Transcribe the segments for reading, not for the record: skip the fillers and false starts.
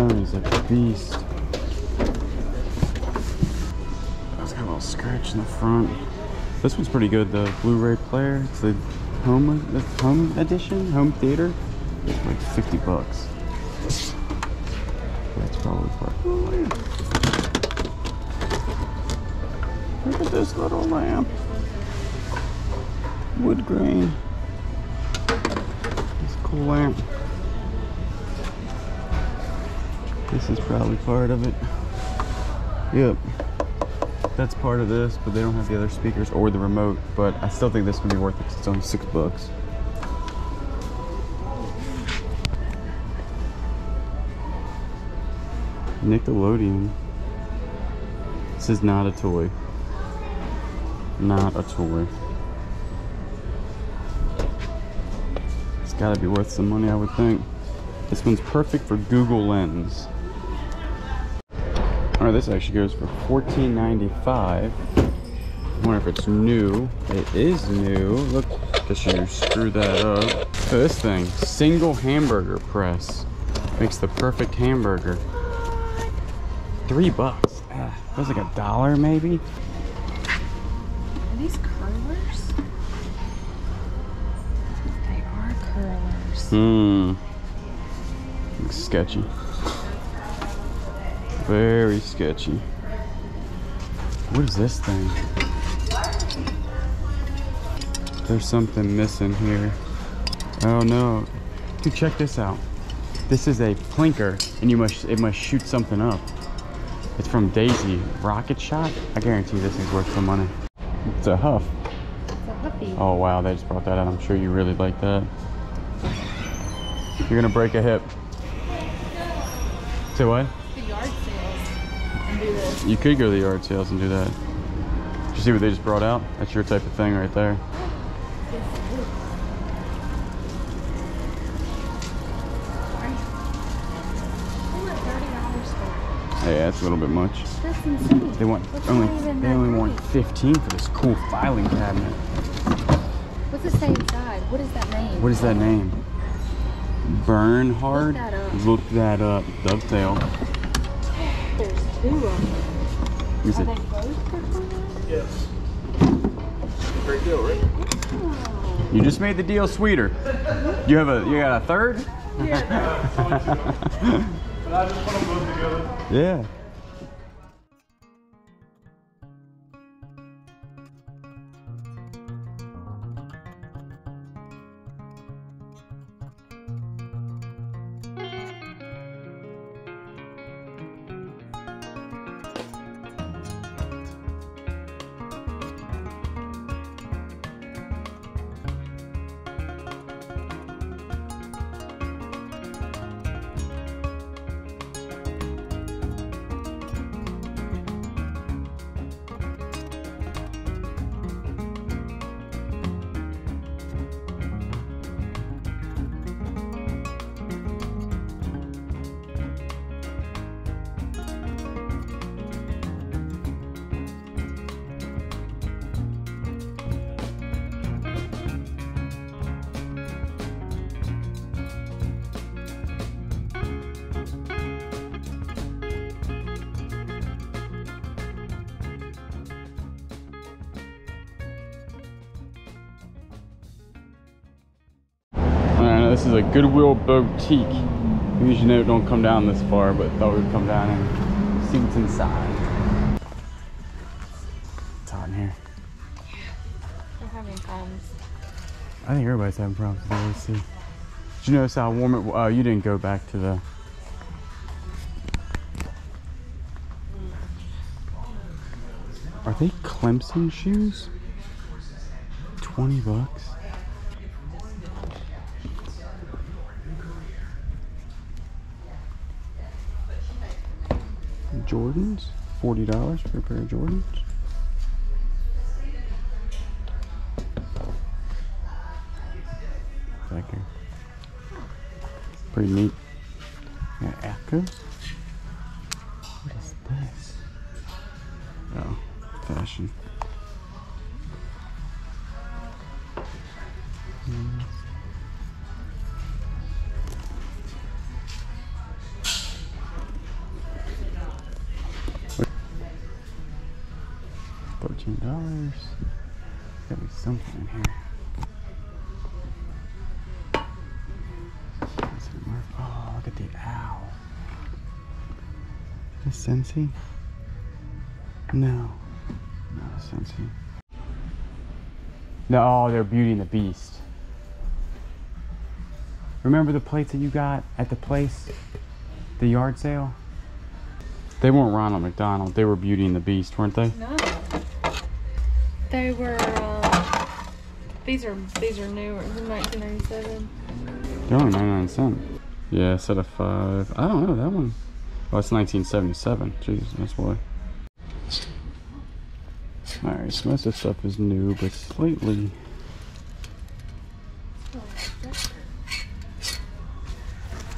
Sony's like a beast. It's got a little scratch in the front. This one's pretty good, the Blu-ray player. It's the home edition, home theater. It's like 50 bucks. That's probably part. Oh, yeah. Look at this little lamp. Wood grain. It's a cool lamp. This is probably part of it. Yep. That's part of this, but they don't have the other speakers or the remote. But I still think this would be worth it because it's only 6 bucks. Nickelodeon. This is not a toy. Not a toy. It's gotta be worth some money, I would think. This one's perfect for Google Lens. Alright, this actually goes for $14.95. I wonder if it's new. It is new. Look, because you screw that up. Look at this thing. Single hamburger press. Makes the perfect hamburger. $3. That was like $1 maybe. Are these curlers? They are curlers. Looks sketchy. Very sketchy. What is this thing? There's something missing here. Oh no. Dude, check this out. This is a plinker and it must shoot something up. It's from Daisy. Rocket shot? I guarantee this is worth some money. It's a Huff. It's a Huffy. Oh wow, they just brought that out. I'm sure you really like that. You're gonna break a hip. Say what? The yard sales and do this. You could go to the yard sales and do that. Did you see what they just brought out? That's your type of thing right there. Yeah, that's a little bit much. That's insane. They only want 15 for this cool filing cabinet. What's it say inside? What is that name? What is that name? Bernhard? Look that up. Look that up. Dovetail. There's 2 of them. Is Are it? they both for $20? Yes. Great deal, right? Oh. You just made the deal sweeter. You got a third? Yeah. But I just put them both together. Yeah. This is a Goodwill boutique. We usually know it don't come down this far, but thought we'd come down and see what's inside. It's hot in here. We're having problems. I think everybody's having problems with the AC. Did you notice how warm it was? Oh, you didn't go back to the... Are they Clemson shoes? 20 bucks? Jordans? $40 for a pair of Jordans? Back here. Pretty neat. Got Echo. What is this? Oh, fashion. $13. Gotta be something in here. Oh, look at the owl. Is this Scentsy? No. Not a Scentsy. No, oh, they're Beauty and the Beast. Remember the plates that you got at the place? The yard sale? They weren't Ronald McDonald. They were Beauty and the Beast, weren't they? No. They were, these are new, 1997. They're only 99 cents. Yeah, set of 5. I don't know, that one. Oh, it's 1977. Jesus, that's why. Alright, so most of the stuff is new, but slightly.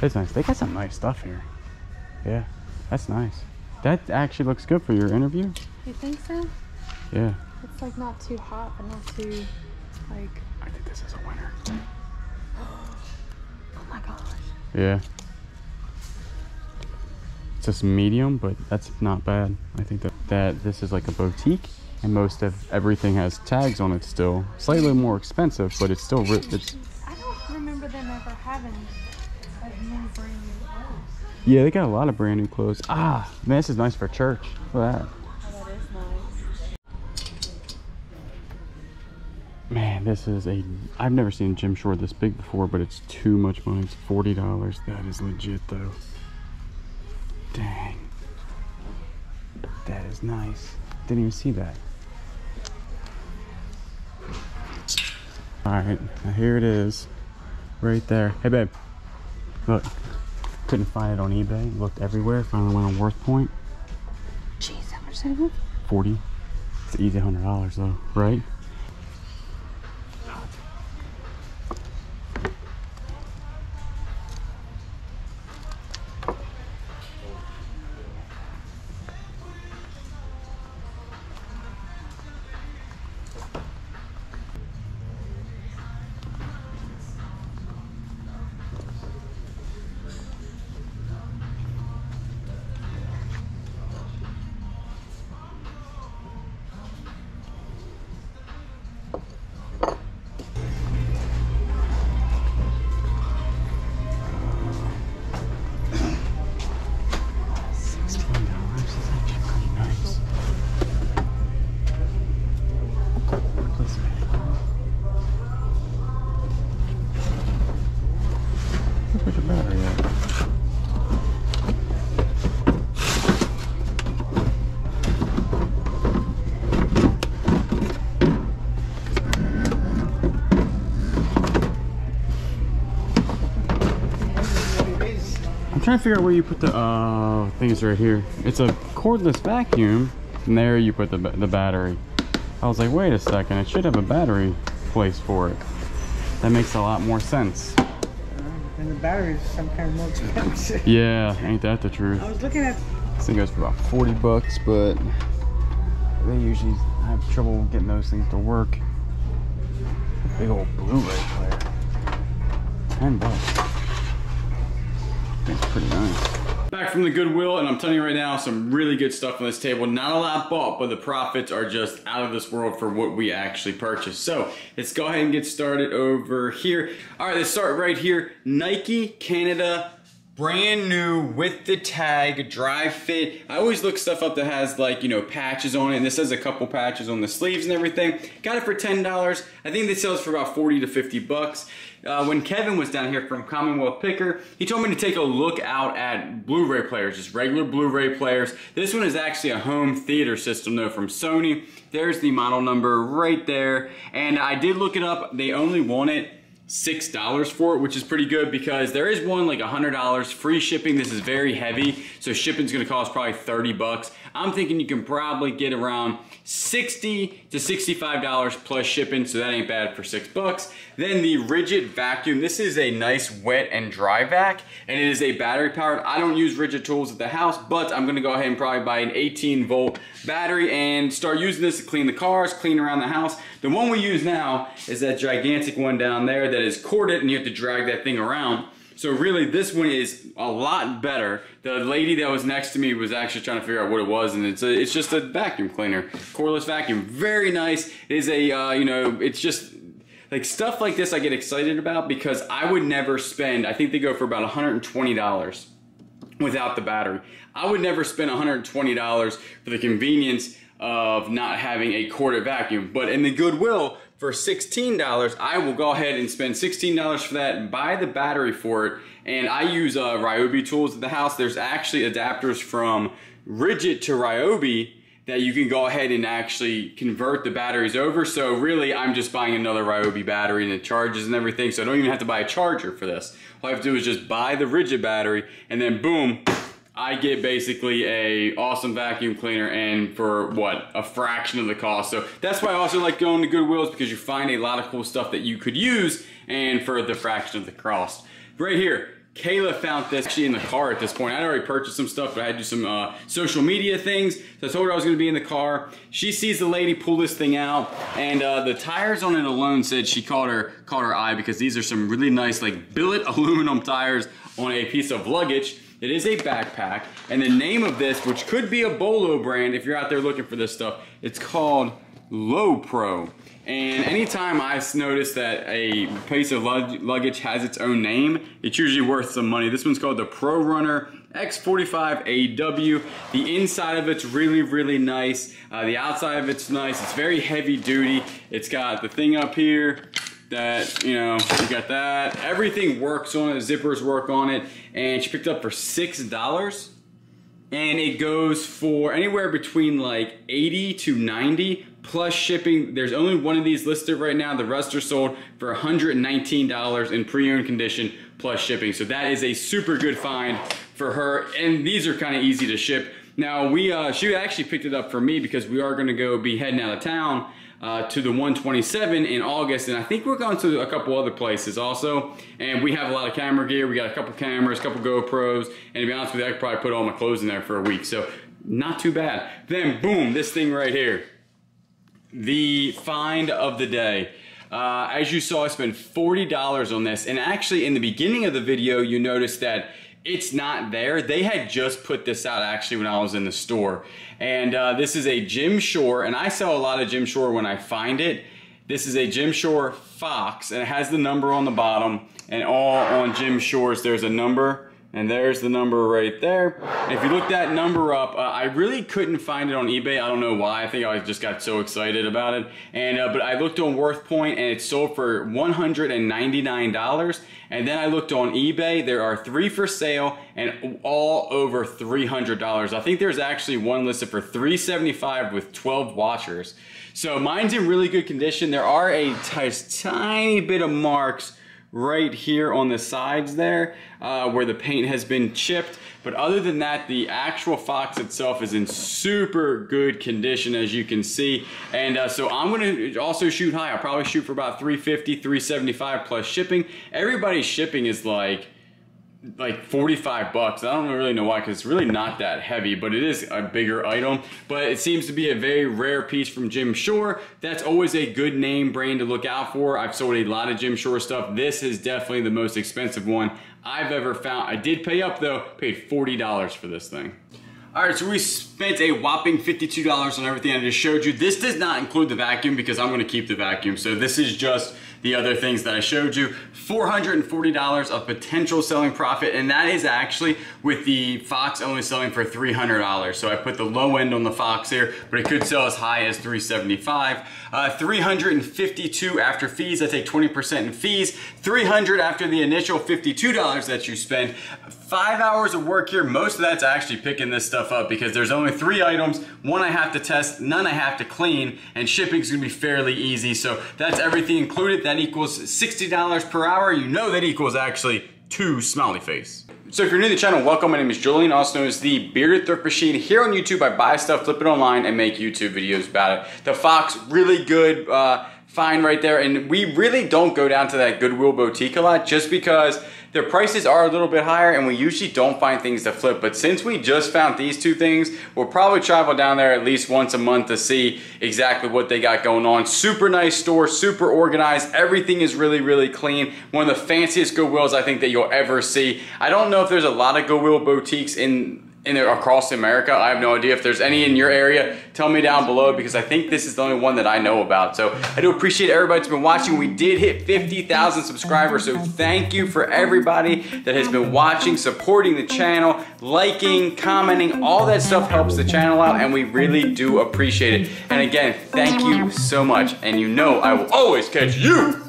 That's nice. They got some nice stuff here. Yeah, that's nice. That actually looks good for your interview. You think so? Yeah. It's like not too hot, but not too, like... I think this is a winner. Oh my gosh. Yeah. It's just medium, but that's not bad. I think that this is like a boutique, and most of everything has tags on it still. Slightly more expensive, but it's still it's. I don't remember them ever having like new brand new clothes. Yeah, they got a lot of brand new clothes. Ah, man, this is nice for church. Look at that. Oh, that is nice. Man, this is I've never seen a gym short this big before, but it's too much money. It's $40. That is legit though. Dang. That is nice. Didn't even see that. Alright, now here it is. Right there. Hey babe. Look. Couldn't find it on eBay. Looked everywhere. Finally went on Worth Point. Jeez, how much is it? 40. It's easy $100 though, right? Trying to figure out where you put the thing is right here. It's a cordless vacuum, and there you put the battery. I was like, wait a second, it should have a battery place for it. That makes a lot more sense. And the battery is some kind of more expensive. Yeah, ain't that the truth? I was looking at. This thing goes for about 40 bucks, but they usually have trouble getting those things to work. Big old Blu-ray player. 10 bucks. It's pretty nice. Back from the Goodwill, and I'm telling you right now, some really good stuff on this table. Not a lot bought, but the profits are just out of this world for what we actually purchased. So let's go ahead and get started over here. All right, let's start right here. Nike Canada, brand new with the tag, dry fit. I always look stuff up that has like, you know, patches on it, and this has a couple patches on the sleeves and everything. Got it for $10. I think this sells for about 40 to 50 bucks. When Kevin was down here from Commonwealth Picker, he told me to take a look out at Blu-ray players, just regular Blu-ray players. This one is actually a home theater system though from Sony. There's the model number right there. And I did look it up. They only want it $6 for it, which is pretty good because there is one like $100 free shipping. This is very heavy, so shipping's gonna cost probably 30 bucks. I'm thinking you can probably get around $60 to $65 plus shipping, so that ain't bad for 6 bucks. Then the Rigid vacuum. This is a nice wet and dry vac, and it is a battery powered. I don't use Rigid tools at the house, but I'm gonna go ahead and probably buy an 18-volt battery and start using this to clean the cars, clean around the house. The one we use now is that gigantic one down there that is corded, and you have to drag that thing around. So really, this one is a lot better. The lady that was next to me was actually trying to figure out what it was, and it's just a vacuum cleaner, cordless vacuum. Very nice. It is a you know, it's just like stuff like this I get excited about because I would never spend. I think they go for about $120 without the battery. I would never spend $120 for the convenience of not having a corded vacuum. But in the Goodwill, for $16, I will go ahead and spend $16 for that and buy the battery for it. And I use Ryobi tools at the house. There's actually adapters from Rigid to Ryobi that you can go ahead and actually convert the batteries over. So really, I'm just buying another Ryobi battery and it charges and everything. So I don't even have to buy a charger for this. All I have to do is just buy the Rigid battery and then boom, I get basically a awesome vacuum cleaner, and for what, a fraction of the cost. So that's why I also like going to Goodwills, because you find a lot of cool stuff that you could use and for the fraction of the cost. Right here, Kayla found this actually in the car at this point. I'd already purchased some stuff, but I had to do some social media things. So I told her I was gonna be in the car. She sees the lady pull this thing out, and the tires on it alone said she caught her eye, because these are some really nice like billet aluminum tires on a piece of luggage. It is a backpack, and the name of this, which could be a Bolo brand if you're out there looking for this stuff, it's called Low Pro. And anytime I've noticed that a piece of luggage has its own name, it's usually worth some money. This one's called the Pro Runner X45AW. The inside of it's really, really nice. The outside of it's nice. It's very heavy duty. It's got the thing up here that, you know, you got that. Everything works on it. The zippers work on it. And she picked it up for $6. And it goes for anywhere between like 80 to 90 plus shipping. There's only one of these listed right now. The rest are sold for $119 in pre-owned condition plus shipping. So that is a super good find for her. And these are kind of easy to ship. Now she actually picked it up for me because we are going to be heading out of town to the 127 in August, and I think we're going to a couple other places also. And we have a lot of camera gear. We got a couple cameras, a couple GoPros, and to be honest with you, I could probably put all my clothes in there for a week, so not too bad. Then boom, this thing right here, the find of the day. As you saw, I spent $40 on this, and actually in the beginning of the video, you noticed that it's not there. They had just put this out actually when I was in the store. And this is a Jim Shore, and I sell a lot of Jim Shore when I find it. This is a Jim Shore Fox, and it has the number on the bottom, and all on Jim Shore's there's a number, and there's the number right there. And if you look that number up, I really couldn't find it on eBay. I don't know why. I think I just got so excited about it. And but I looked on WorthPoint, and it sold for $199. And then I looked on eBay. There are 3 for sale and all over $300. I think there's actually one listed for $375 with 12 washers. So mine's in really good condition. There are a tiny bit of marks right here on the sides there where the paint has been chipped, but other than that, the actual Fox itself is in super good condition, as you can see. And so I'm gonna also shoot high. I'll probably shoot for about $350, $375 plus shipping. Everybody's shipping is like 45 bucks. I don't really know why, because it's really not that heavy, but it is a bigger item. But it seems to be a very rare piece from Jim Shore. That's always a good name brand to look out for. I've sold a lot of Jim Shore stuff. This is definitely the most expensive one I've ever found. I did pay up though, paid $40 for this thing. Alright, so we spent a whopping $52 on everything I just showed you. This does not include the vacuum because I'm going to keep the vacuum. So this is just the other things that I showed you. $440 of potential selling profit, and that is actually with the Fox only selling for $300. So I put the low end on the Fox here, but it could sell as high as $375. $352 after fees. I take 20% in fees. $300 after the initial $52 that you spend. 5 hours of work here. Most of that's actually picking this stuff up because there's only 3 items. 1 I have to test, none I have to clean, and shipping's gonna be fairly easy. So that's everything included. That equals $60 per hour. You know that equals actually 2 smiley face. So if you're new to the channel, welcome. My name is Julian, also known as the Bearded Thrift Machine. Here on YouTube, I buy stuff, flip it online, and make YouTube videos about it. The Fox, really good find right there. And we really don't go down to that Goodwill boutique a lot just because their prices are a little bit higher and we usually don't find things to flip. But since we just found these two things, we'll probably travel down there at least once a month to see exactly what they got going on. Super nice store, super organized. Everything is really, really clean. One of the fanciest Goodwills I think that you'll ever see. I don't know if there's a lot of Goodwill boutiques across America. I have no idea. If there's any in your area, tell me down below because I think this is the only one that I know about. So I do appreciate everybody that's been watching. We did hit 50,000 subscribers, so thank you for everybody that has been watching, supporting the channel, liking, commenting. All that stuff helps the channel out and we really do appreciate it. And again, thank you so much. And you know I will always catch you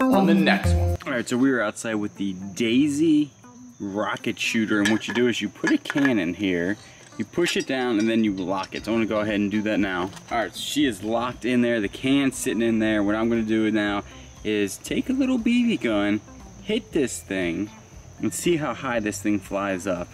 on the next one. All right, so we were outside with the Daisy rocket shooter, and what you do is you put a can in here, you push it down, and then you lock it. So I'm gonna go ahead and do that now. All right, so she is locked in there, the can's sitting in there. What I'm gonna do now is take a little BB gun, hit this thing, and see how high this thing flies up.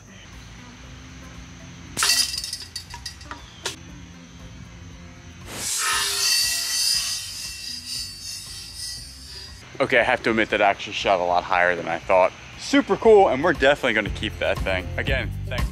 Okay, I have to admit that I actually shot a lot higher than I thought. Super cool, and we're definitely gonna keep that thing. Again, thanks.